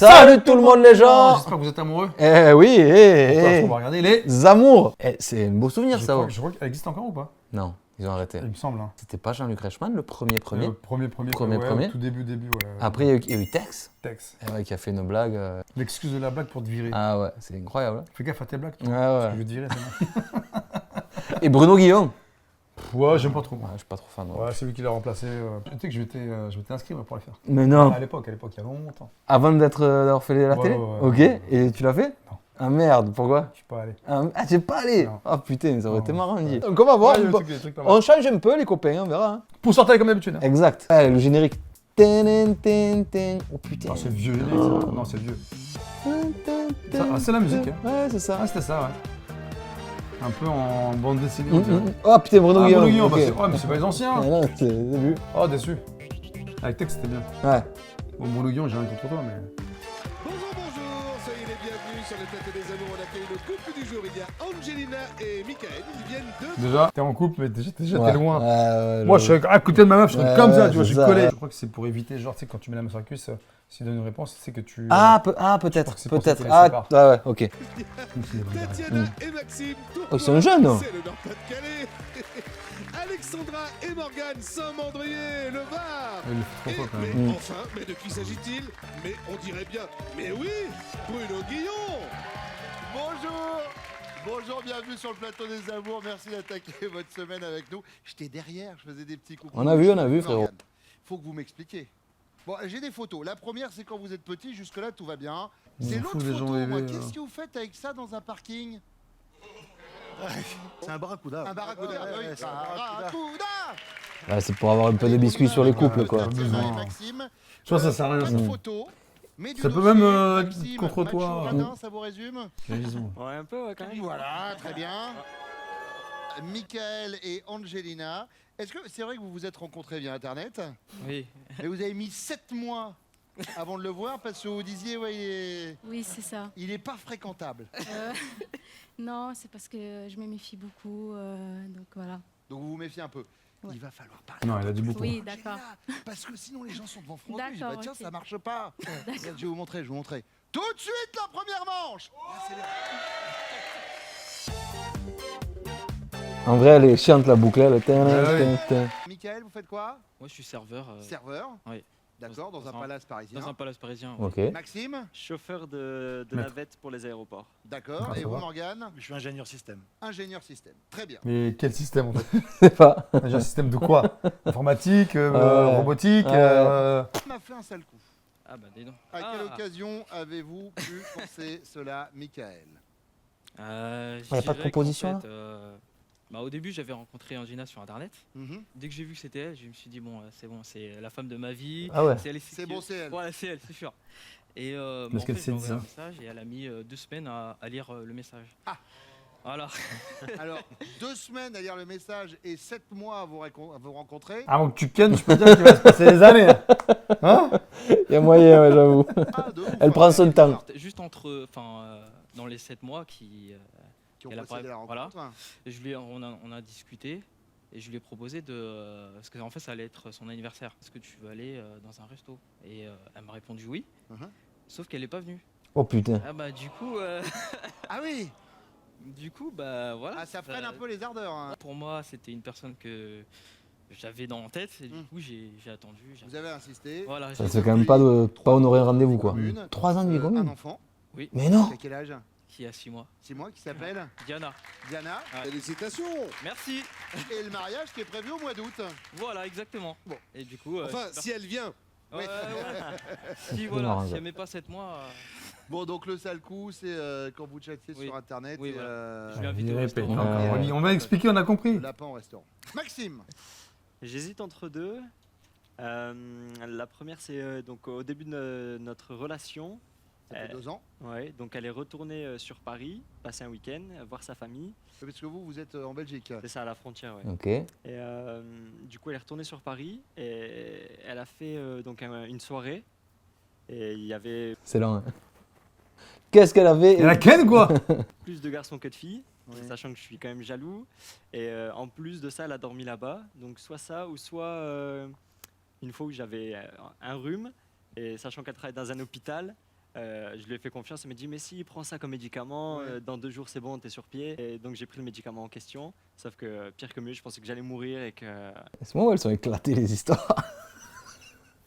Salut tout le monde les gens. J'espère que vous êtes amoureux. Eh oui, On va regarder les amours. C'est un beau souvenir je ça. crois, je crois qu'elle existe encore ou pas? Non, ils ont arrêté. Il me semble. Hein. C'était pas Jean-Luc Reichmann le premier. Premier. Premier. Tout début, ouais. Après il y a eu Tex. Tex. Ouais, qui a fait une blague. L'excuse de la blague pour te virer. Ah ouais, c'est incroyable. Hein. Fais gaffe à tes blagues, toi. Ouais, Parce ouais. que je vais te virer, c'est bon. Et Bruno Guillaume. Ouais, j'aime pas trop. Ouais, je suis pas trop fan. Ouais, c'est lui qui l'a remplacé. Tu sais que je m'étais inscrit pour le faire. Mais non. À l'époque, il y a longtemps. Avant d'avoir fait la télé. Ouais, Ok. Et tu l'as fait? Non. Ah merde, pourquoi? Je suis pas allé. Ah, tu es pas allé? Non. Ah putain, ça aurait Non. été marrant. Guy. Donc on va voir. Ouais, il y a des trucs pas mal. On change un peu les copains, on verra. Hein. Pour sortir comme d'habitude. Hein. Exact. Ouais, le générique. Oh putain. Ah, c'est le vieux générique, ça. Non, c'est le vieux. C'est la musique. Hein. Ouais, c'est ça. Ah, c'était ça, ouais. Un peu en bande dessinée. Oh putain, Bruno Guillaume. Bruno Guillaume, ok. bah, mais c'est pas les anciens. Ah non, c'est le début. Oh, déçu. Avec texte, c'était bien. Ouais. Bon, Bruno Guillaume, j'ai rien contre toi, mais. Bonjour, soyez les bienvenus sur le Tête des Amours. On accueille le couple du jour. Il y a Angelina et Michael. Ils viennent de... Déjà, t'es en couple, mais déjà Ouais. t'es loin. Ouais, Moi, je suis à côté de ma meuf, je serais Ouais, comme ça, ouais, tu vois, je c'est suis ça, collé. ouais. Je crois que c'est pour éviter, genre, tu sais, quand tu mets la main sur la cuisse, s'il donne une réponse, c'est que tu. Peut-être, c'est pour ça peut-être. qu'il les Ah, sépare. ouais, ok. Tatiana et Maxime. Oh, ils sont jeunes, non? C'est le Nord-Pas-de-Calais. Alexandra et Morgane, Saint-Mandrier, le Var. Il le fait trop fort, quand Mais même. enfin, mais de qui s'agit-il? Mais on dirait bien. Mais oui, Bruno Guillon. Bonjour. Bonjour, bienvenue sur le plateau des amours. Merci d'attaquer votre semaine avec nous. J'étais derrière, je faisais des petits coups. On a vu, frérot. Faut que vous m'expliquiez. Bon, j'ai des photos. La première, c'est quand vous êtes petit. Jusque-là, tout va bien. C'est m'en fous l'autre des gens photo. Moi, rêvés, qu'est-ce que vous faites avec ça dans un parking? C'est un barracuda. Un barracuda. Oui, c'est un barracuda. barracuda. Ouais, c'est pour avoir un peu de biscuits sur les couples, quoi. Tatiana et besoin. Maxime. Je pense que ça sert à rien, Pas de ça. photos. Mais du Ça peut dossier, même Maxime, être contre Macho toi. Radin, ça vous résume? Ouais, un peu, ouais, quand même. Voilà, très bien. Michael et Angelina. Est-ce que c'est vrai que vous vous êtes rencontrés via Internet? Oui. Mais vous avez mis 7 mois avant de le voir parce que vous disiez, ouais, Oui, c'est ça. il est pas fréquentable. Non, c'est parce que je me méfie beaucoup, donc voilà. Donc vous vous méfiez un peu. Ouais. Il va falloir parler. Non, il a dit beaucoup. Oui, d'accord. Parce que sinon les gens sont devant froid. Je dis, D'accord, bah, tiens, ok. ça marche pas. Regarde, je vais vous montrer. Tout de suite, la première manche. En vrai, elle est chiante la boucle, elle. ouais. Michael, vous faites quoi? Moi, je suis serveur. Serveur. Oui. D'accord, dans un palace parisien. Dans un palace parisien. Ok. Maxime. Chauffeur de Maître. navette pour les aéroports. D'accord. Ah, ça Et vous, va. Morgane? Je suis ingénieur système. Ingénieur système. Très bien. Mais quel système en fait? Je sais pas. Déjà, un système de quoi? Informatique, robotique On m'a fait un sale coup. Ah bah dis donc. À quelle occasion avez-vous pu penser cela, Michael? Je pas de dirais proposition, qu'en fait, au début, j'avais rencontré Angina sur internet. Mhm. Dès que j'ai vu que c'était elle, je me suis dit bon, c'est la femme de ma vie. Ah ouais. C'est bon, c'est elle. Voilà, c'est elle, c'est sûr. Et Parce en qu'elle fait, s'est j'ai dit envoyé un ça. message et elle a mis 2 semaines à lire le message. Ah. Voilà. Alors, 2 semaines à lire le message et 7 mois à vous rencontrer. Avant que tu kennes, je peux dire qu'il va se passer des années. Hein? Il y a moyen, ouais, j'avoue. Ah, de ouf, Elle hein. prend son temps. Juste entre, dans les 7 mois qui Qui ont elle a précédé pas- la voilà. rencontre. on a discuté et je lui ai proposé de parce qu'en fait ça allait être son anniversaire. Est-ce que tu veux aller dans un resto? Et elle m'a répondu oui. Mhm. Sauf qu'elle n'est pas venue. Oh putain. Ah bah du coup Ah oui. bah voilà. Ah, ça freine un peu les ardeurs. Hein. Pour moi, c'était une personne que j'avais dans la tête et du coup j'ai attendu. Vous avez insisté. Voilà. Ça j'ai- te fait quand même pas honorer un rendez-vous, quoi. Commune. 3 ans de vie Un commune. enfant. Mais non. À quel âge? Qui a 6 mois. C'est moi qui s'appelle Diana. Diana. Ouais. Félicitations. Merci. Et le mariage qui est prévu au mois d'août. Voilà, exactement. Bon. Et du coup. Enfin, j'espère- si elle vient. Ouais. Si marrant, voilà, si ça. elle met pas 7 mois. Bon, donc le sale coup, c'est quand vous chatiez Oui. sur Internet. Oui, et, voilà. Je l'ai invité au Répète restaurant. encore. On va expliquer, on a compris. le lapin au restaurant. Maxime. J'hésite entre deux. La première, c'est donc au début de notre relation. Ça fait 2 ans. Ouais, donc elle est retournée sur Paris, passer un week-end, voir sa famille. Parce que vous êtes en Belgique. C'est ça, à la frontière, ouais. Ok. Et du coup, elle est retournée sur Paris et elle a fait donc une soirée. Et il y avait C'est lent. Hein. Qu'est-ce qu'elle avait? Et la ken quoi? plus de garçons que de filles, Oui. sachant que je suis quand même jaloux. Et en plus de ça, elle a dormi là-bas. Donc soit ça, ou soit une fois où j'avais un rhume, et sachant qu'elle travaille dans un hôpital, Je lui ai fait confiance. Elle m'a dit mais si, prends ça comme médicament. Dans 2 jours, c'est bon, t'es sur pied. Et donc j'ai pris le médicament en question. Sauf que pire que mieux, je pensais que j'allais mourir et que. C'est moi où elles sont éclatées les histoires.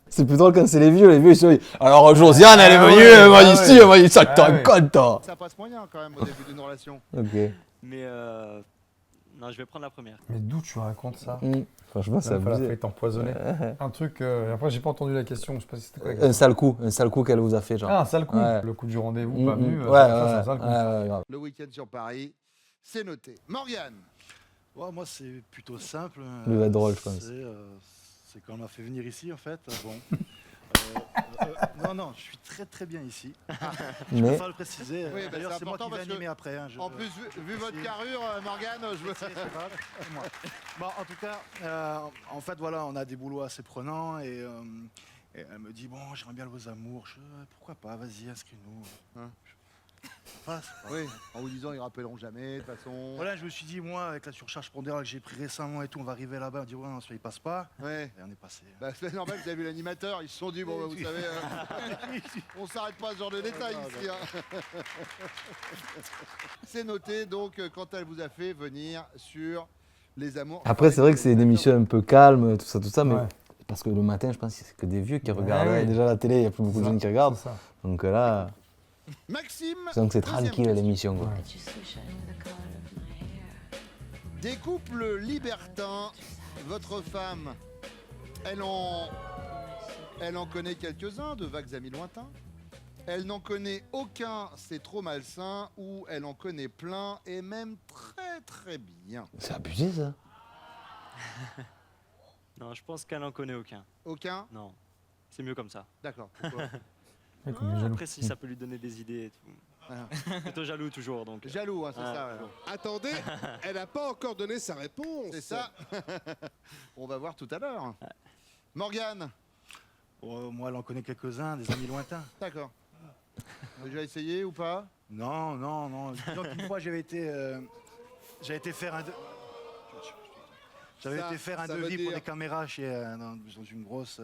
C'est plus drôle quand c'est les vieux ils sont. Alors Josiane, elle est venue, elle m'a dit si, elle m'a dit ça, t'en compte toi. Ça passe moyen quand même au début d'une relation. Ok. Mais non, je vais prendre la première. Mais d'où tu racontes ça? Franchement, c'est Ça a abusé. failli t'empoisonner. Un truc. Après, j'ai pas entendu la question. Je sais pas si c'était quoi la Un question. sale coup qu'elle vous a fait, genre. Ah, un sale coup. Ouais. Le coup du rendez-vous pas venu. Ouais, ça, c'est un sale coup. ouais, grave. Le week-end sur Paris, c'est noté. Morgane. Ouais, moi, c'est plutôt simple. Lui va être drôle, je pense. C'est quand on m'a fait venir ici, en fait. Bon. Non, je suis très très bien ici. Je Mais préfère le préciser. Oui, bah, D'ailleurs, c'est c'est moi important qui vais parce que, animer après. Hein, En plus, vu votre carrure, Morgane, je veux. C'est pas grave, c'est moi. Bon, en tout cas, en fait, voilà, on a des boulots assez prenants et elle me dit bon, j'aimerais bien le vos amours. Pourquoi pas, vas-y, inscris-nous. Hein Passe. Oui, en vous disant ils rappelleront jamais, de toute façon. Voilà, je me suis dit, moi, avec la surcharge pondérale que j'ai pris récemment et tout, on va arriver là-bas, on dit ouais, non, celui-là, il passe pas. Ouais. Et on est passé. Bah, c'est normal, vous avez vu l'animateur, ils se sont dit, bon, bah, vous savez, on s'arrête pas à ce genre de détails ici. Hein. C'est noté, donc, quand elle vous a fait venir sur les amours. après, c'est vrai que c'est une émission un peu calme, tout ça, mais Ouais. parce que le matin, je pense que c'est que des vieux qui Ouais, regardent. ouais. Déjà la télé, il n'y a plus beaucoup de jeunes qui regardent. C'est ça. Donc là, Maxime, donc c'est deuxième tranquille question. l'émission. Quoi. Des couples libertins, votre femme, elle en connaît quelques-uns de vagues amis lointains. Elle n'en connaît aucun, c'est trop malsain, ou elle en connaît plein et même très très bien. C'est abusé ça. Non, je pense qu'elle n'en connaît aucun. Aucun? Non, c'est mieux comme ça. D'accord. Pourquoi? Ouais, comme les jaloux. Après, si ça peut lui donner des idées et tout. Voilà. Plutôt jaloux toujours, donc. Jaloux, hein, c'est ça. Ouais. Attendez, elle n'a pas encore donné sa réponse. C'est ça. On va voir tout à l'heure. Morgane, Moi, elle en connaît quelques-uns, des amis lointains. d'accord. Vous avez déjà essayé ou pas? Non. Disons qu'une fois, j'avais été faire un. J'avais Ça, été faire un ça veut devis pour dire- des caméras chez, dans une grosse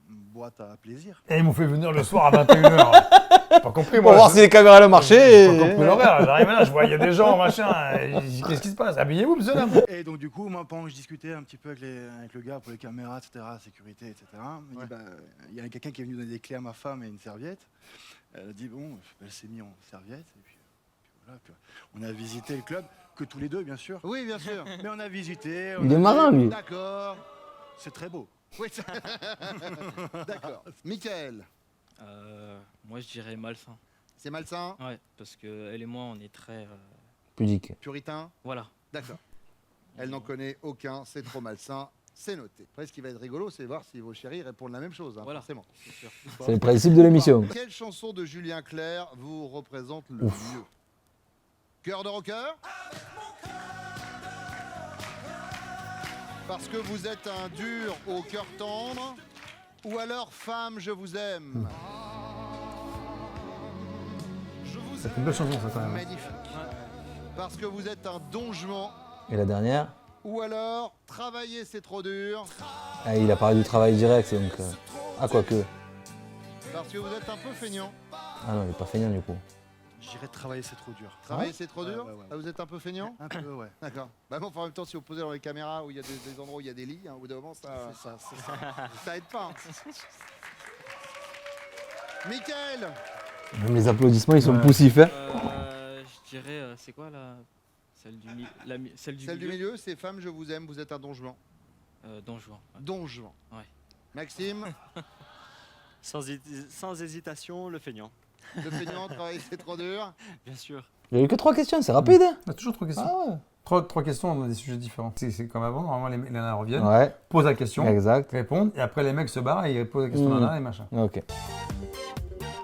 boîte à plaisir. Et ils m'ont fait venir le soir à 21h. Pas compris, Pour moi. voir si les caméras le marché. J'ai pas compris l'horaire. J'arrive là, je vois, il y a des gens, machin. Et je dis, qu'est-ce qui se passe? Habillez-vous, monsieur, dame. Et donc, du coup, moi, pendant que je discutais un petit peu avec le gars pour les caméras, etc., sécurité, etc., il m'a dit, bah, il y a quelqu'un qui est venu donner des clés à ma femme et une serviette. Elle a dit, bon, elle s'est mise en serviette. Et puis voilà, puis on a visité le club, que tous les deux, bien sûr. Oui, bien sûr. Mais on a visité. Il est marin lui. D'accord. C'est très beau. Oui, d'accord. Michael, Moi, je dirais malsain. c'est malsain, Ouais, parce qu'elle et moi, on est très. Pudique. puritain, Voilà. d'accord. Elle n'en connaît aucun, c'est trop malsain, c'est noté. Après, ce qui va être rigolo, c'est voir si vos chéris répondent la même chose, hein, Voilà. forcément. C'est sûr. C'est le principe de l'émission. Quelle chanson de Julien Clerc vous représente le mieux? Cœur de rocker? Parce que vous êtes un dur au cœur tendre? Ou alors femme, je vous aime? C'est une belle chanson, ça, quand même. Magnifique. Parce que vous êtes un don juan? Et la dernière, Ou alors travailler c'est trop dur? il a parlé du travail direct, donc. Ah, quoique. Parce que vous êtes un peu feignant. Ah non, il est pas feignant du coup. Je dirais travailler, c'est trop dur. Travailler c'est trop dur? Ouais. Ah, vous êtes un peu feignant? Un peu, ouais. D'accord. Bah bon, en même temps, si vous posez dans les caméras où il y a des endroits où il y a des lits, hein, au bout d'un moment, ça aide pas. Hein. Mickaël, Même les applaudissements, ils sont Ouais. poussifs. Hein. Je dirais, c'est quoi la. Celle du, celle du celle du milieu, milieu, c'est femme, je vous aime, vous êtes un don juan. Don Juan. Ouais. Don juan. Ouais. Maxime, Sans hésitation, le feignant. le feignant, travailler c'est trop dur. Bien sûr. Il n'y a eu que 3 questions, c'est rapide. Hein. On a toujours 3 questions. Ah Trois questions, on a des sujets différents. C'est comme avant, normalement, les nanas reviennent, ouais. posent la question, Ouais, exact. répondent, et après les mecs se barrent et ils posent la question Mhm. nana et machin. Ok.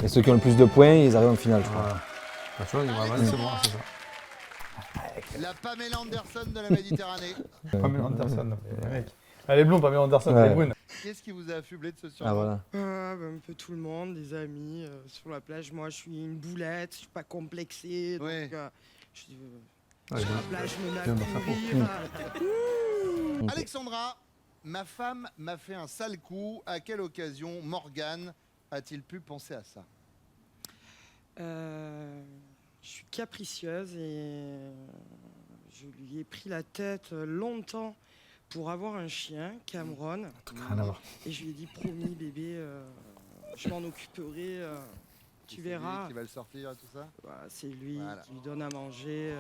Et ceux qui ont le plus de points, ils arrivent en finale, je crois. Voilà. Bah, tu vois, c'est bon, c'est ça. La Pamela Anderson de la Méditerranée. Pamela Anderson, les mecs. Elle est blonde, Pamela Anderson, Ouais. elle est brune. Qu'est-ce qui vous a affublé de ce surnom? Ah voilà. Un peu tout le monde, des amis sur la plage. Moi, je suis une boulette, je suis pas complexée. Donc, Ouais. Ouais, sur la plage, je me mets Bien dans sa à peau. courir. Ok. Alexandra, ma femme m'a fait un sale coup. À quelle occasion Morgane a-t-il pu penser à ça? Je suis capricieuse et je lui ai pris la tête longtemps pour avoir un chien, Cameron. Rien à voir. Et je lui ai dit, promis bébé, je m'en occuperai, tu verras. C'est lui qui va le sortir et tout ça. Voilà, c'est lui Voilà. qui lui donne à manger.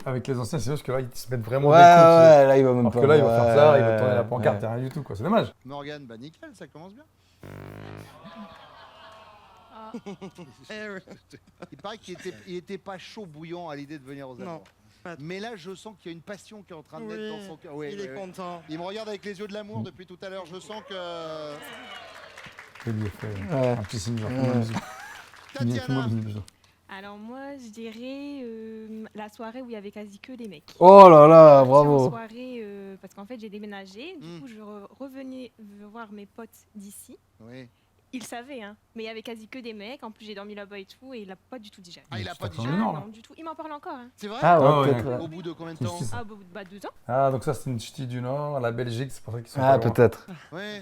Avec les anciens, c'est juste que là, ils se mettent vraiment Ouais, des coups. ouais, là, il va même Alors pas. que là, il va faire ça, il va ouais, tourner la pancarte, ouais. et rien du tout, quoi. C'est dommage. Morgane, bah nickel, ça commence bien. Ah, Il paraît qu'il était pas chaud bouillant à l'idée de venir aux Non. Allemands. Mais là, je sens qu'il y a une passion qui est en train de naître Oui, dans son cœur. Oui, il oui, est oui. content. Il me regarde avec les yeux de l'amour depuis tout à l'heure. Je sens que... Il lui a fait Ouais. un petit signe, genre, Ouais. fais-moi un bisou. Tatiana, Fais-moi un bisou. Alors moi, je dirais la soirée où il y avait quasi que des mecs. Oh là là, Je suis en bravo. soirée parce qu'en fait j'ai déménagé, du coup je revenais voir mes potes d'ici. oui. Ils savaient, hein, mais il y avait quasi que des mecs. En plus j'ai dormi là-bas et tout, et il a pas du tout digéré. Ah, il a pas dit Ah, ça. non. Non, du tout. Il m'en parle encore. Hein. C'est vrai Ah ouais, Ah ouais. peut-être. Au bout de combien de temps Justice. Ah bah 2 ans. Ah, donc ça, c'est une ch'ti du Nord, la Belgique, c'est pour ça qu'ils sont Ah, pas loin. peut-être. Ouais.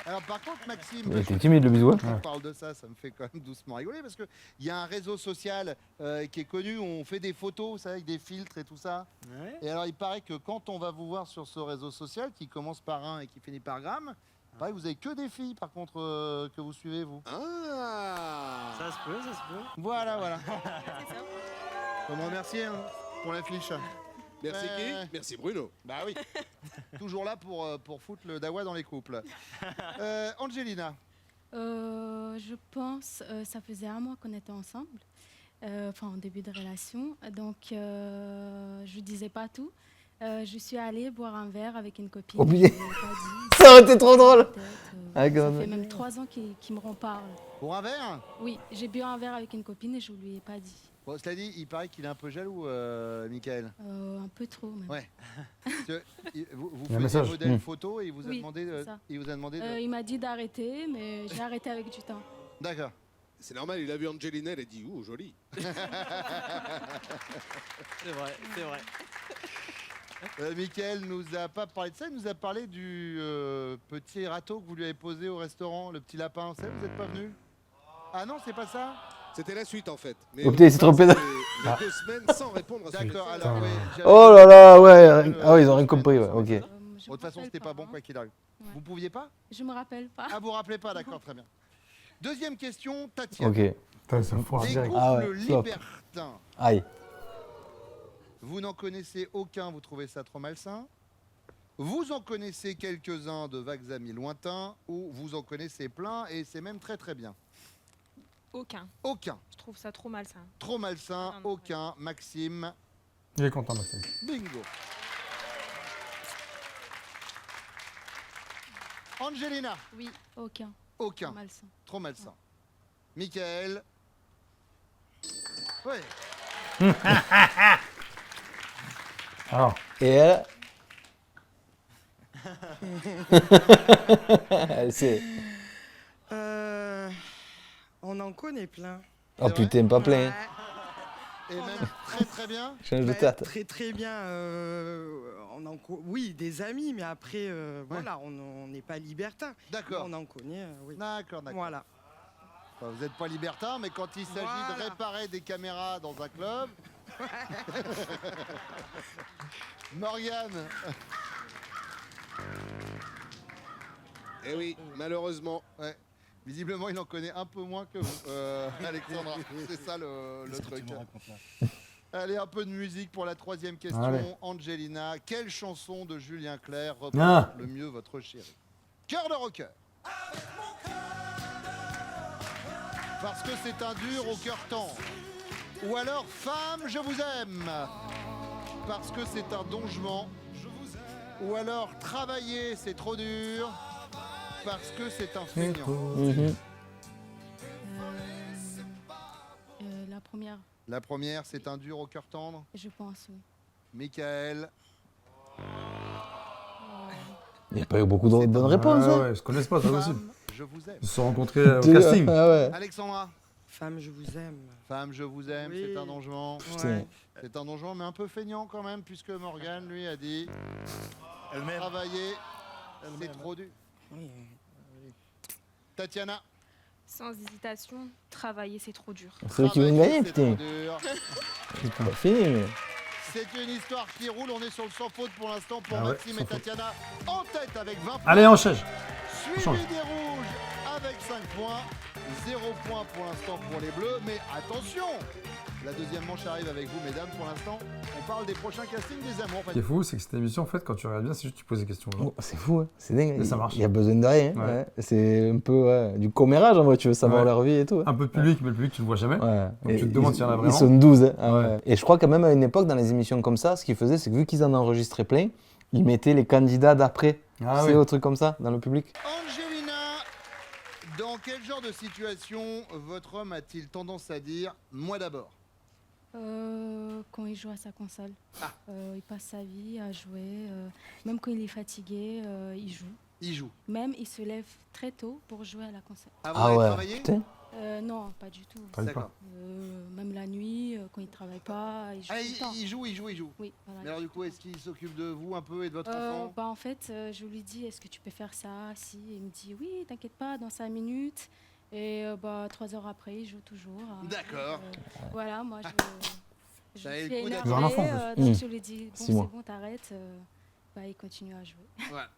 Alors par contre, Maxime, Il était timide, le bisou. quand on parle de ça, ça me fait quand même doucement rigoler parce qu'il y a un réseau social qui est connu où on fait des photos, vous savez, avec des filtres et tout ça. Ouais. Et alors il paraît que quand on va vous voir sur ce réseau social qui commence par 1 et qui finit par gramme, pareil, vous avez que des filles par contre que vous suivez vous. Ah. Ça se peut, ça se peut. Voilà, voilà. Faut me remercier hein, pour l'affiche. Merci qui? Merci Bruno. Bah oui. Toujours là pour foutre le dawa dans les couples. Angelina. je pense, ça faisait un mois qu'on était ensemble, enfin en début de relation, donc je disais pas tout. Je suis allée boire un verre avec une copine. Oublié. Je lui ai pas dit. Ça aurait été trop drôle. Peut-être, Ah, ça God. fait même 3 ans qu'il me reparle. Pour un verre. Oui, j'ai bu un verre avec une copine et je lui ai pas dit. Bon, cela dit, il paraît qu'il est un peu jaloux, Michael. Un peu trop même. Ouais. Parce que, vous Il y a un faisiez message. modèle photo et il vous a Oui, demandé, c'est ça. il vous a demandé de... Il m'a dit d'arrêter, mais j'ai arrêté avec du temps. D'accord. C'est normal, il a vu Angelina, il a dit ouh, joli. C'est vrai, c'est vrai. Michael nous a pas parlé de ça, il nous a parlé du petit râteau que vous lui avez posé au restaurant, le petit lapin. Vous savez, vous n'êtes pas venu? Ah non, c'est pas ça? C'était la suite en fait. Mais Oh, putain, il s'est trompé de- Les 2 semaines sans répondre à ce D'accord, message. alors oui. Oh là là, ouais. Ah ouais, ils ont rien compris, ouais. Ok. Je De me toute façon, rappelle c'était pas bon hein. quoi qu'il arrive. Ouais. Vous pouviez pas? Je me rappelle pas. Ah, vous vous rappelez pas, d'accord, très bien. Deuxième question, Tatiana. Ok. Putain, c'est fort, Des direct. couples Ah ouais, flop. libertins. Aïe. Vous n'en connaissez aucun, vous trouvez ça trop malsain. Vous en connaissez quelques-uns de vagues amis lointains ou vous en connaissez plein et c'est même très très bien. Aucun. Aucun. Je trouve ça trop malsain. Trop malsain, Ah non, aucun. Maxime, Il est content, Maxime. bingo. Angelina, Oui, aucun. aucun. Malsain. Trop malsain. Michael. Oui. Alors, Et elle. Elle sait. On en connaît plein. Oh putain, pas plein. Ouais. Et même très très bien. Change de Bah, tête. très très bien. Oui, des amis, mais après, voilà, on n'est pas libertin. D'accord. On en connaît, oui. D'accord, d'accord. Voilà. Enfin, vous n'êtes pas libertin, mais quand il s'agit de Voilà. réparer des caméras dans un club. Morgane. Eh oui, malheureusement. Ouais. Visiblement, il en connaît un peu moins que vous, Alexandra. C'est ça le truc. Allez, un peu de musique pour la troisième question. Allez. Angelina, quelle chanson de Julien Clerc représente Ah. le mieux votre chérie? Cœur de rocker. Parce que c'est un dur au cœur tendre. Ou alors, femme, je vous aime. Parce que c'est un dongement. Ou alors, travailler, c'est trop dur. Parce que c'est un feignant. Mhm. La première, La première, c'est un dur au cœur tendre. je pense, oui. Michael. Il n'y a pas eu beaucoup de bonnes réponses. ouais, hein. ouais, ils se connaissent pas, c'est pas possible. Femme, je vous aime. Ils se sont rencontrés au Tu- casting. Ah ouais. Alexandra. Femme, je vous aime. Femme, je vous aime, Oui. c'est un donjon. Putain. Ouais. C'est un donjon, mais un peu feignant quand même, puisque Morgane, lui, a dit travailler, c'est trop dur. Oui. Tatiana. Sans hésitation, travailler c'est trop dur. C'est eux qui vont gagner, C'est putain. trop dur. C'est pas fini, mais. C'est une histoire qui roule. On est sur le sans faute pour l'instant pour Ah ouais, Maxime sans et faute. Tatiana en tête avec 20 points. Allez, enchaîne. change. Suivi des rouges avec 5 points. 0 points pour l'instant pour les bleus. Mais attention, la deuxième manche arrive avec vous, mesdames. Pour l'instant, on parle des prochains castings des amours. Ce qui est fou, c'est que cette émission, en fait, quand tu regardes bien, c'est juste que tu poses des questions. aux gens. Oh, c'est fou, hein. C'est dingue. Et ça marche. Il y a besoin de rien. Ouais. Ouais. C'est un peu du commérage en vrai, tu veux savoir Ouais. leur vie et tout. hein. Un peu de public, mais le public, tu le vois jamais. Ouais. Donc Et tu te demandes s'il y en a vraiment. Ils sont 12. Hein. Ah Ouais. ouais. Et je crois quand même à une époque, dans les émissions comme ça, ce qu'ils faisaient, c'est que vu qu'ils en enregistraient plein, ils mettaient les candidats d'après. Ah C'est oui. au truc comme ça, dans le public. Angelina, dans quel genre de situation votre homme a-t-il tendance à dire « moi d'abord Quand il joue à sa console. Ah. Il passe sa vie à jouer. Même quand il est fatigué, il joue. ». Il joue. Même il se lève très tôt pour jouer à la console. Avant Ah d'aller ouais. travailler Putain. Non, pas du tout. Pas du D'accord. Même la nuit, quand il travaille pas, il joue Ah, tout le temps. il joue. Oui, voilà. Mais alors du coup, est-ce qu'il s'occupe de vous un peu et de votre enfant En fait, je lui dis, est-ce que tu peux faire ça? Si, il me dit, oui, t'inquiète pas, dans 5 minutes. Et 3 heures après, il joue toujours. D'accord. Voilà, moi, je Ça a le suis coup d'être- énervée, Vous avez un enfant, en plus. donc Mmh. je lui dis, bon, 6 c'est mois. bon, t'arrêtes. Il continue à jouer. Voilà.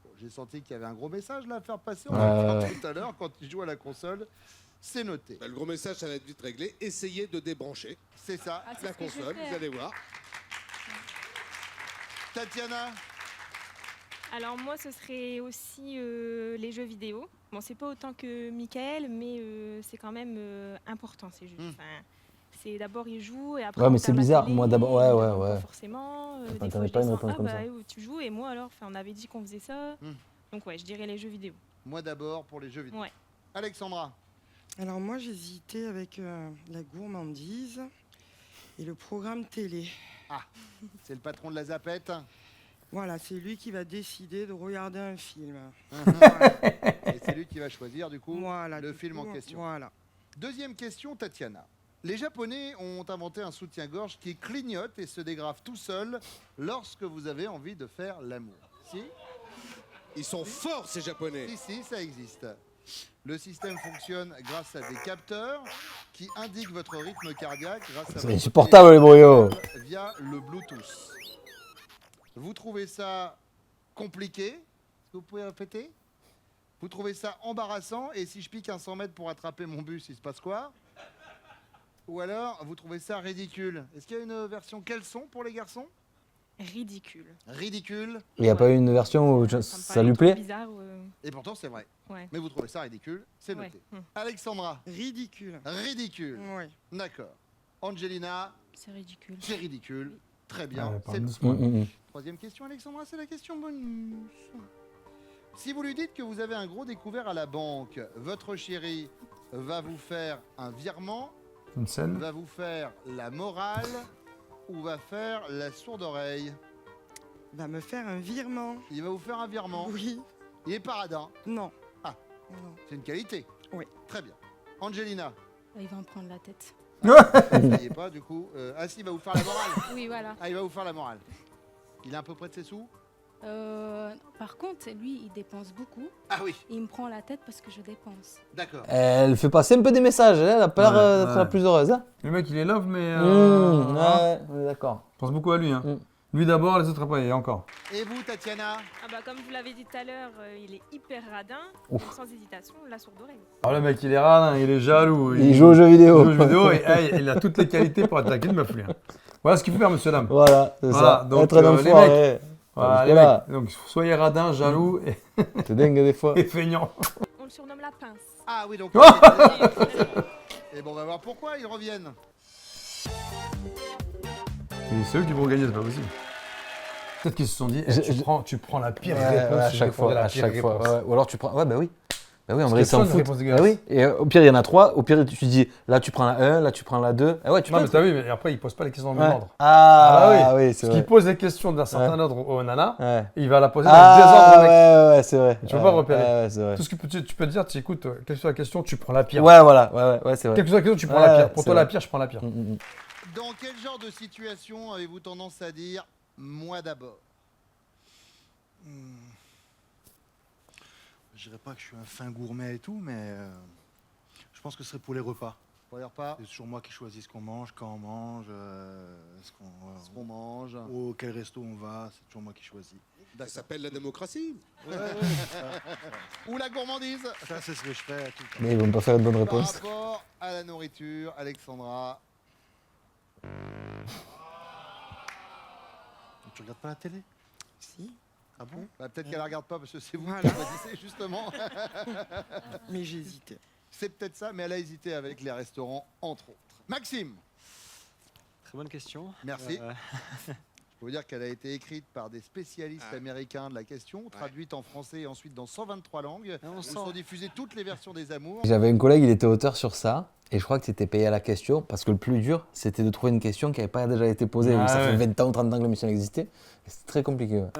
Bon, j'ai senti qu'il y avait un gros message là à faire passer. On Ouais, va le ouais, faire tout à l'heure quand il joue à la console. C'est noté. Bah, le gros message, ça va être vite réglé. Essayez de débrancher C'est ça. Ah, c'est la ce que je console, fais. vous allez voir. Tatiana, Alors moi, ce serait aussi les jeux vidéo. Bon, c'est pas autant que Michael, mais c'est quand même important ces jeux. Mm. Enfin, c'est d'abord il joue et après. Ouais, on mais c'est regarde la bizarre. télé, Moi, d'abord, il ouais, me ouais, demande pas ouais. forcément. Attends, Des t'en fois, as je pas une descends, réponse comme ça. tu joues et moi alors, on avait dit qu'on faisait ça. Mm. Donc ouais, je dirais les jeux vidéo. moi d'abord pour les jeux vidéo. Ouais. Alexandra, Alors moi j'hésitais avec la gourmandise et le programme télé. c'est le patron de la Zapette. Voilà, c'est lui qui va décider de regarder un film. Et c'est lui qui va choisir du coup Voilà, le du film en coup, question. Voilà. Deuxième question, Tatiana. Les Japonais ont inventé un soutien-gorge qui clignote et se dégrave tout seul lorsque vous avez envie de faire l'amour. Si, Ils sont forts, ces Japonais. si, ça existe. Le système fonctionne grâce à des capteurs qui indiquent votre rythme cardiaque grâce à C'est votre insupportable, les brouillots. téléphone via le Bluetooth. Vous trouvez ça compliqué? Est-ce que vous pouvez répéter? Vous trouvez ça embarrassant? Et si je pique un 100 mètres pour attraper mon bus, il se passe quoi? Ou alors, vous trouvez ça ridicule? Est-ce qu'il y a une version caleçon pour les garçons? Ridicule. Ridicule. Il n'y a pas eu une version où Ça me ça paraît lui trop plaît? bizarre. Et pourtant, c'est vrai. Ouais. Mais vous trouvez ça ridicule? C'est Ouais. noté. Mm. Alexandra, Ridicule. ridicule. Ouais. D'accord. Angelina, C'est ridicule. c'est ridicule. Très bien. Ouais, c'est parle noté. doucement. Troisième question, Alexandra, c'est la question bonus. Si vous lui dites que vous avez un gros découvert à la banque, votre chéri va vous faire un virement, Une scène. va vous faire la morale ou va faire la sourde oreille? Va me faire un virement. Il va vous faire un virement. Oui. Il est paradin. Non. Ah. Non. C'est une qualité. Oui. Très bien. Angelina, Il va me prendre la tête. ça y est pas du coup. Ah si, il va vous faire la morale. Oui, voilà. Ah, il va vous faire la morale. Il est un peu près de ses sous? Par contre, lui, il dépense beaucoup. Ah oui, Il me prend la tête parce que je dépense. d'accord. Elle fait passer un peu des messages, elle a peur Ouais, d'être ouais. la plus heureuse. Hein. Le mec, il est love, mais. Ouais, on est d'accord. Je pense beaucoup à lui. Hein. Mm. Lui d'abord, les autres après, et encore. Et vous, Tatiana? Ah bah comme vous l'avez dit tout à l'heure, il est hyper radin. Ouf. Donc, sans hésitation, la sourde oreille. Alors le mec, il est radin, il est jaloux. Il joue aux jeux vidéo. Il joue aux jeux vidéo et hey, il a toutes les qualités pour attaquer une meuf, lui. Hein. Voilà ce qu'il faut faire, monsieur dame. Voilà, c'est Voilà, ça. donc, Être un les enfoiré. Voilà, Jusque les là. mecs. Donc soyez radin, jaloux C'est dingue des fois. et feignant. On le surnomme la pince. Ah oui, donc. Et bon, on va voir pourquoi ils reviennent. Et c'est eux qui vont gagner, c'est pas possible. Peut-être qu'ils se sont dit, eh, tu prends la pire Ouais, réponse. ouais, à je chaque vais prendre fois, la à pire chaque fois. réponse. Ouais, ou alors tu prends. Ouais, bah oui. Bah oui, en Parce vrai, ils qu'il y a s'en plein de foutent. réponses Bah dégueulasses. oui. Et au pire, il y en a 3. Au pire, tu dis, là, tu prends la 1, là, tu prends la 2. Ah ouais, tu Non, peux. mais t'as vu, mais après, ils posent pas les questions dans le Ouais. même ordre. Ah, oui, c'est Parce vrai. qu'il pose les questions d'un certain Ouais. ordre aux nanas, Ouais. il va la poser dans le désordre Ah, au mec. ouais, c'est vrai. Tu peux pas repérer. Ouais, c'est vrai. Tout ce que tu peux dire, tu écoutes, quelle que soit la question, tu prends la pire. Ouais, voilà, ouais, c'est vrai. Quelle que soit la question, tu prends Ouais, la pire. Pour c'est toi, la vrai. pire, je prends la pire. Dans quel genre de situation avez-vous tendance à dire moi d'abord? Je dirais pas que je suis un fin gourmet et tout, mais je pense que ce serait pour les repas. Pour les repas, C'est toujours moi qui choisis ce qu'on mange, quand on mange, ce qu'on mange. au quel resto on va, c'est toujours moi qui choisis. Ça s'appelle la démocratie. Ou la gourmandise. Ça, c'est ce que je fais tout le temps. Mais ils vont pas faire une bonne Par réponse. rapport à la nourriture, Alexandra. Tu regardes pas la télé? Si. Ah bon? Bah, peut-être qu'elle ne regarde pas parce que c'est vous Voilà. qui choisissez justement. Mais j'ai hésité. C'est peut-être ça, mais elle a hésité avec les restaurants, entre autres. Maxime, Très bonne question. merci. Je peux vous dire qu'elle a été écrite par des spécialistes américains de la question, traduite en français et ensuite dans 123 langues. on Où sent- sont diffusées toutes les versions des Amours. J'avais un collègue, il était auteur sur ça, et je crois que c'était payé à la question, parce que le plus dur, c'était de trouver une question qui n'avait pas déjà été posée. Ah Ça fait ouais. 20 ans, 30 ans que l'émission existait. et C'est très compliqué. Ouais.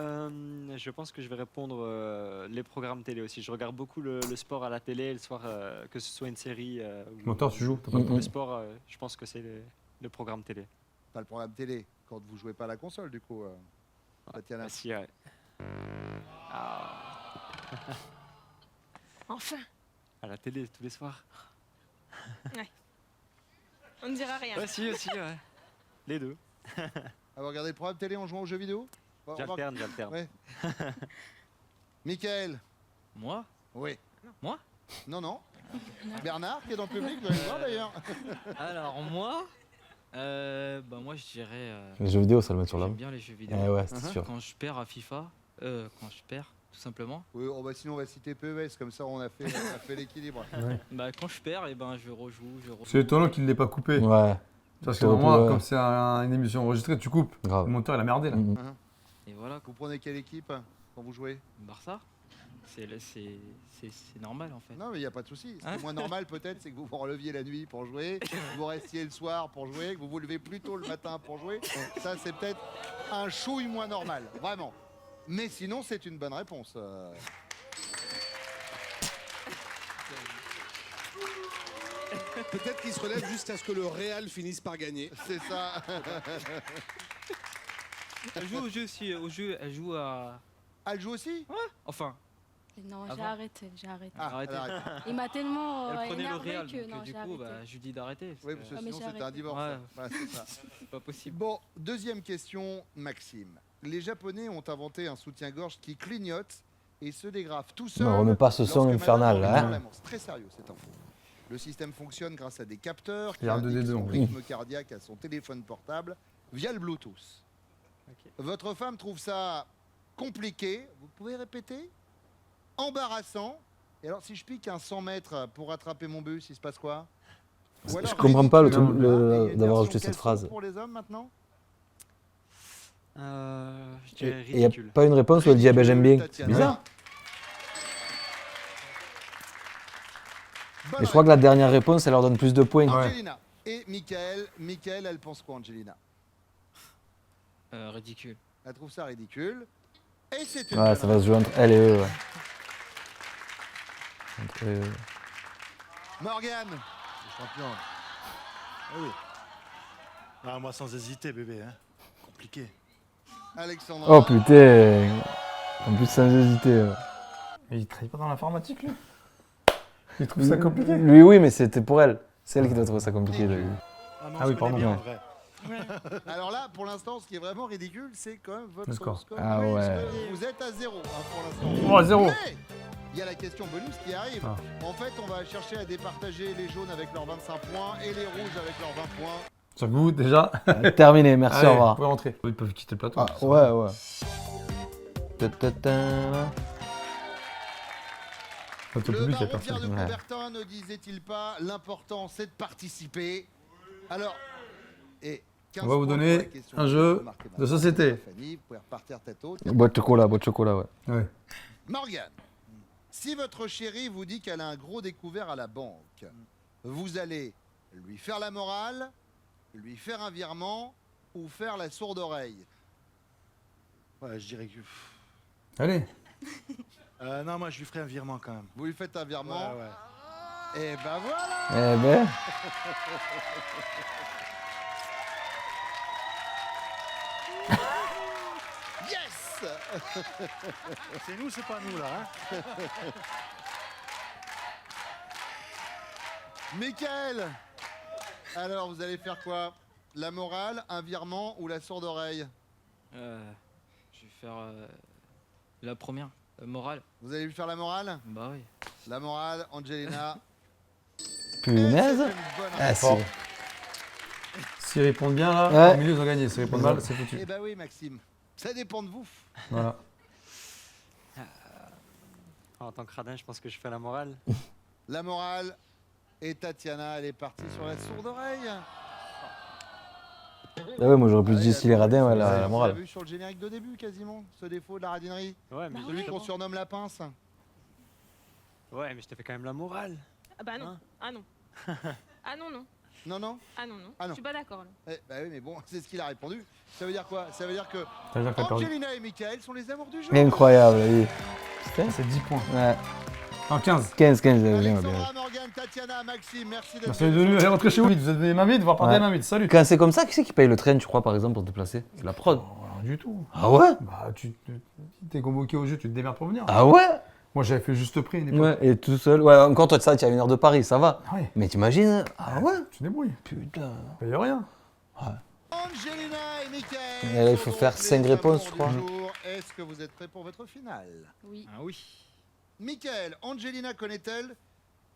Je pense que je vais répondre les programmes télé aussi. Je regarde beaucoup le sport à la télé le soir, que ce soit une série ou Mentor, tu joues, t'as pas le le sport. Je pense que c'est le programme télé. Pas le programme télé, quand vous jouez pas à la console du coup. Tatiana. Ah, si, ouais. Ah, Enfin, à la télé tous les soirs. on ne dira rien. Ouais, si, aussi, ouais. Les deux. Ah, vous regardez le programme télé en jouant aux jeux vidéo? Bon, J'alterne. Ouais. Michael. Moi? Oui. Moi? Non, non. Bernard qui est dans le public, vous allez le voir d'ailleurs. Alors moi, moi je dirais. Les jeux vidéo, ça le met sur J'aime l'homme. bien les jeux vidéo. Eh ouais, c'est sûr. Quand je perds à FIFA, quand je perds, tout simplement. Oui, sinon on va citer PES, comme ça on a fait l'équilibre. Bah quand je perds, je rejoue, C'est étonnant qu'il ne l'ait pas coupé. Ouais, Parce que C'est normalement, ouais. comme c'est une émission enregistrée, tu coupes. grave. Le monteur, il a merdé là. Mhm. Et voilà, Vous prenez quelle équipe quand vous jouez? Barça. C'est normal en fait. Non, mais il n'y a pas de souci. Ce qui est Hein moins normal peut-être, c'est que vous vous releviez la nuit pour jouer, que vous restiez le soir pour jouer, que vous vous levez plus tôt le matin pour jouer. Ça, c'est peut-être un chouille moins normal, vraiment. Mais sinon, c'est une bonne réponse. Peut-être qu'il se relève juste à ce que le Real finisse par gagner. C'est ça. Elle joue au jeu aussi, elle joue à. Elle joue aussi? Enfin, Non, Ah j'ai bon arrêté, j'ai arrêté. Ah, Arrêtez. elle arrête. Il m'a tellement elle prenait le énervé Real, que donc non, du j'ai coup, arrêté. je lui dis d'arrêter. Oui, parce que Ah, mais sinon, j'ai c'était un arrêté. divorce. Ouais. Voilà, c'est ça. C'est pas possible. Bon, deuxième question, Maxime. Les Japonais ont inventé un soutien-gorge qui clignote et se dégrafe tout seul. Ne remets pas ce son lorsque infernal, madame là, en hein. vraiment. C'est très sérieux cette info. Le système fonctionne grâce à des capteurs qui Il y a un indiquent 2D2 son en plus. rythme cardiaque à son téléphone portable via le Bluetooth. Votre femme trouve ça compliqué. Vous pouvez répéter? Embarrassant. Et alors, si je pique un 100 mètres pour rattraper mon bus, il se passe quoi? Ou alors Je comprends pas le ridicule. truc Ah, et il y a une d'avoir version ajouté cette quels sont phrase. pour les hommes maintenant? Je dirais Et il n'y a ridicule. pas une réponse où elle dit ah ben j'aime bien. C'est Tatiana. bizarre. Bonne Et je crois que la dernière réponse, elle leur donne plus de points. Angelina et Michael. Michael, elle pense quoi, Angelina? Ridicule. Elle trouve ça ridicule. Et c'est une Ouais, bonne ça va se jouer entre elle et eux. Ouais. Entre eux. Morgane. Le champion. Ah oui. Ah, moi sans hésiter, bébé. Hein. Compliqué. Alexandra. Oh putain. En plus, sans hésiter. ouais. Mais il travaille pas dans l'informatique, lui. Il trouve ça compliqué. Lui, oui, mais c'était pour elle. C'est elle qui doit trouver ça compliqué. lui. Ah, non, Ah on oui, se connaît pardon. bien, en Ouais. vrai. Alors là, pour l'instant, ce qui est vraiment ridicule, c'est quand même votre Le score. Ah Oui, ouais. parce que vous êtes à 0 pour l'instant. Oh, 0. Mais il y a la question bonus qui arrive. Ah. En fait, on va chercher à départager les jaunes avec leurs 25 points et les rouges avec leurs 20 points. Sur vous, déjà. Terminé, merci, Allez, au vous revoir. pouvez rentrer. Ils peuvent quitter le plateau. Ah, ouais, ouais. Ta-ta-ta. Au Le public, il y a baron Pierre de personne. Ouais. Coubertin ne disait-il pas l'important c'est de participer. Alors, et 15 On va vous points donner pour la question un jeu marquée de société. Fanny, vous pouvez repartir tête haute. Boîte de chocolat, ouais. Ouais. Morgane, si votre chérie vous dit qu'elle a un gros découvert à la banque, vous allez lui faire la morale, lui faire un virement ou faire la sourde oreille. Ouais, je dirais que. Allez. Non, moi je lui ferai un virement quand même. Vous lui faites un virement Ouais, ouais. et ben voilà. Eh ben. Yes. C'est nous, c'est pas nous là. Hein. Michael, alors vous allez faire quoi? La morale, un virement ou la sourde oreille? Je vais faire la première, morale. Vous allez lui faire la morale? Bah oui. La morale, Angelina. Punaise. Et c'est une bonne Ah, réponse. si. S'ils répondent bien là, Ouais. au milieu ils ont gagné. S'ils répondent mal, c'est foutu. Eh bah oui, Maxime. Ça dépend de vous. Voilà. En tant que radin, je pense que je fais la morale. La morale. Et Tatiana, elle est partie sur la sourde oreille. Ah ouais, moi j'aurais plus Ah, dit si les radins, ouais, la On l'a morale. vu sur le générique de début quasiment, ce défaut de la radinerie. Ouais, mais Celui qu'on surnomme la pince. Ouais, mais je te fais quand même la morale. Ah bah non. Hein Ah non. Ah non, non. Non, non. Ah non, non. Ah non. Je suis pas d'accord là. Eh, bah oui, mais bon, c'est ce qu'il a répondu. Ça veut dire quoi? Ça veut dire que Ça veut dire que t'as perdu. Angelina et Michael sont les amours du jour. Incroyable, oui. Putain. C'est 10 points. Ouais. Non, 15. 15, bien, bien. Alexandra, Morgane, Tatiana, Maxime, merci d'être Merci d'être venu. Allez, rentrez chez vous vite. Vous êtes venu ma vite, voir partir Ouais. ma vite. Salut. Quand c'est comme ça, qui c'est qui paye le train, tu crois, par exemple, pour te déplacer? C'est la prod. Oh, rien du tout. Ah ouais? Bah, tu t'es convoqué au jeu, tu te démerdes pour venir. Ah ouais? Moi, j'avais fait juste prix à une époque. Ouais, et tout seul. Ouais, encore toi, ça, tu as 1 heure de Paris, ça va. Ah ouais. Mais t'imagines? Ah ouais? Tu te débrouilles. Putain. Paye rien. Angelina et Michael. Et là, il faut sont faire donc 5 les réponses, amours je du crois. jour. Est-ce que vous êtes prêts pour votre finale? Oui. Ah oui. Michael, Angelina connaît-elle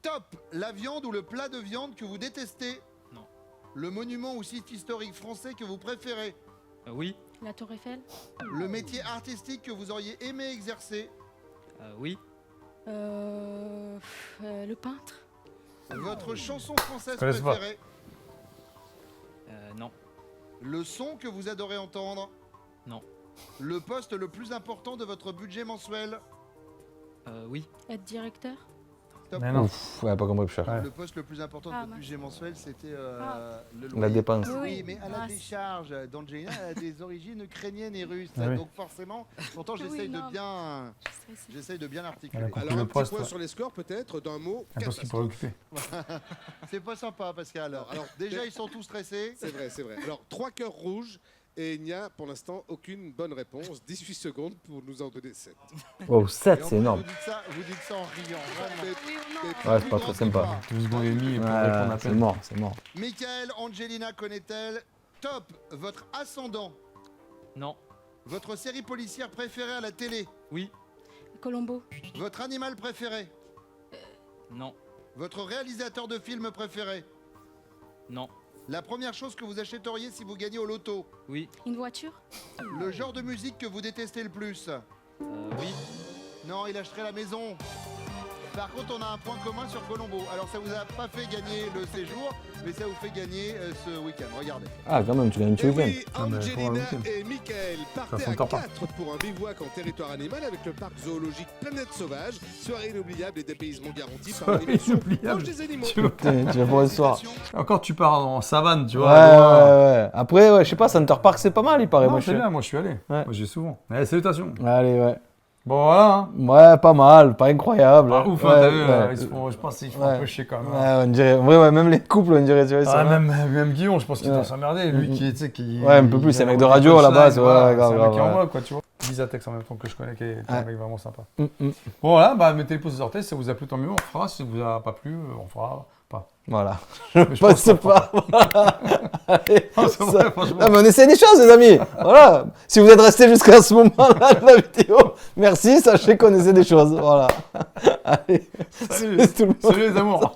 top la viande ou le plat de viande que vous détestez? Non. Le monument ou site historique français que vous préférez? Oui. La Tour Eiffel. Le métier artistique que vous auriez aimé exercer? Oui. Le peintre. Votre chanson française Je connais pas. préférée? Non. Le son que vous adorez entendre? Non. Le poste le plus important de votre budget mensuel? Oui. Être directeur. Top. Mais non. Ouf, ouais, pas compris, plus cher. Ouais. Le poste le plus important de Ah, votre mince. budget mensuel, c'était Ah. le La loyer. dépense. Oui, Oui, oui. mais à la Ah, décharge d'Angelina, elle a des origines ukrainiennes et russes. Ah oui. Donc forcément, pourtant Oui, j'essaye de non. bien, Je suis stressée. j'essaye de bien l'articuler. Elle a compris Alors le un petit poste. point Ouais. sur les scores peut-être d'un mot. Un poste qu'il pourrait occuper. C'est pas sympa, Pascal. Alors déjà, ils sont tous stressés. C'est vrai, c'est vrai. Alors 3 cœurs rouges et il n'y a pour l'instant aucune bonne réponse. 18 secondes pour nous en donner 7. Wow, Et 7, en c'est plus, énorme. Vous dites ça en riant. Vraiment. Mais- Oui ou non? mais- Ouais, c'est pas très sympa. 12 secondes et demie pour Ouais, répondre à c'est peine. mort, c'est mort. Michael, Angelina connaît-elle top votre ascendant? Non. Votre série policière préférée à la télé? Oui. Colombo. Votre animal préféré? Non. Votre réalisateur de film préféré? Non. La première chose que vous achèteriez si vous gagnez au loto? Oui. Une voiture. Le genre de musique que vous détestez le plus? Oui. Non, il achèterait la maison. Par contre, on a un point commun sur Colombo. Alors, ça vous a pas fait gagner le séjour, mais ça vous fait gagner ce week-end. Regardez. Ah, quand même, tu gagnes un petit Et week-end. oui, Ah, mais pour un Angelina week-end. et Michael partaient Ça à s'entend pas. 4 pour un bivouac en territoire animal avec le parc zoologique Planète Sauvage. Soirée inoubliable et dépaysement garantis par Soirée l'émission inoubliable. Proche des animaux. Tu veux- Putain, tu vas pour le soir. Encore, tu pars en savane, tu Ouais, vois. ouais. Après, ouais, je sais pas, Center Park, c'est pas mal, il paraît. Non, Moi, je c'est suis... bien, moi je suis allé. Ouais. Moi j'y vais souvent. Allez, salutations. Allez, ouais. Bon, voilà. Hein. Ouais, pas mal, pas incroyable. Pas ouf, hein, Ouais, t'as vu, ouais. ils se font- je pense qu'ils se font un Ouais. peu chier quand même. Ouais, hein. on dirait. Ouais, même les couples, on dirait, tu vois, Ah, ça va. même Guillaume, je pense qu'il doit Ouais. s'emmerder. Lui qui, tu sais, qui. Ouais, un peu plus, c'est un mec de il radio, à la punchline, base, ouais, voilà, grave, c'est un mec qui grave, envoie, quoi, tu vois. Bisatex en même temps que je connais, qui est un Ouais. mec vraiment sympa. Mm. Bon, voilà, bah mettez les pouces des orteils, si ça vous a plu, tant mieux, on fera. Si ça vous a pas plu, on fera pas. Voilà. Mais Je je pense pense pas. Voilà. Allez, Ah, c'est ça- vrai, franchement. Ah, mais on essaie des choses, les amis. Voilà. Si vous êtes restés jusqu'à ce moment-là de la vidéo, merci, sachez qu'on essaie des choses. Voilà. Allez. Salut, Tout le monde. salut les amours.